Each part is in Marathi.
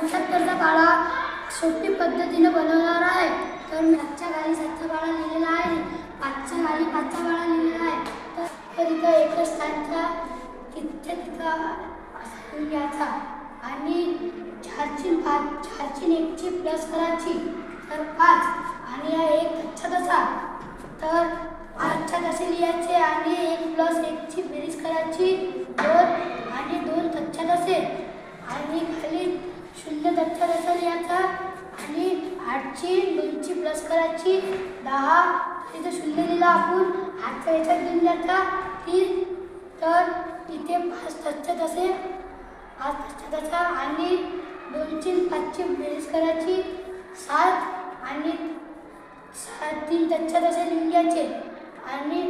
75चा पाढा सोपी पद्धतीने बनवणार आहे। तर मी 5च्या खाली 7चा पाढा लिहिलेला आहे, 5च्या खाली 5चा पाढा लिहिलेला आहे। तर इथं एकच स्थानचा तिथं असा घ्यायचा आणि 4ची 1ची प्लस करायची तर 5 आणि हा 1 कच्चा तसा तर 5च्या तसे लिहायचे आणि 1 प्लस 1ची बेरीज करायची 2 आणि 2 कच्चा तसे आणि खाली 0 कच्चा तसा लिहायचा आणि 8ची 2ची प्लस करायची 10 तिथे 0 लिहिला आपण 8चा याच्यात घेऊन द्यायचा 3 तर इथे 5 कच्चा तसे 5 कच्चा तसा आणि 2ची 5ची बेरीज करायची 7 आणि 3 कच्चा तसे लिहून घ्यायचे आणि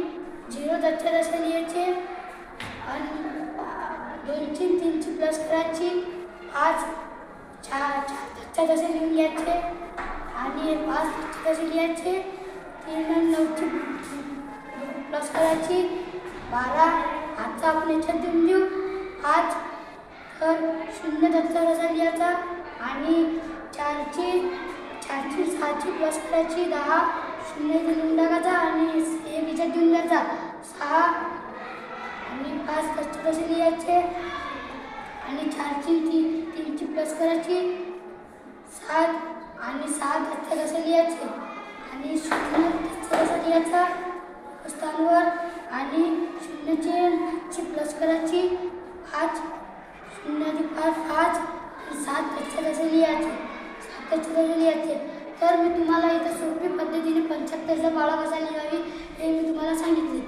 0 कच्चा तसे लिहायचे आणि 2ची 3ची प्लस करायची 5 4 कच्चा तसे लिहून घ्यायचे आणि 5 कच्चे तसे लिहायचे 3 आणि 9ची प्लस करायची 12 आजचा आपण याच्यात देऊन देऊ 5 तर 0 कच्चा तसा लिहायचा आणि 4ची 6ची प्लस करायची 10 0 लिहून टाकायचा आणि 1 याच्यात देऊन द्यायचा 6 आणि 5 कच्चे तसे लिहायचे आणि 4ची 3ची प्लस करायची 7 आणि 6 कच्चे तसे लिहायचे आणि 0 कच्चा तसा लिहायचा स्थानावर आणि 0ची प्लस करायची 5 0 5 7 कच्चे तसे लिहायचे 7 कच्चे तसे लिहायचे। तर मी तुम्हाला इथं सोपी पद्धतीने 75चा पाढा कसा लिहावी हे मी तुम्हाला सांगितले।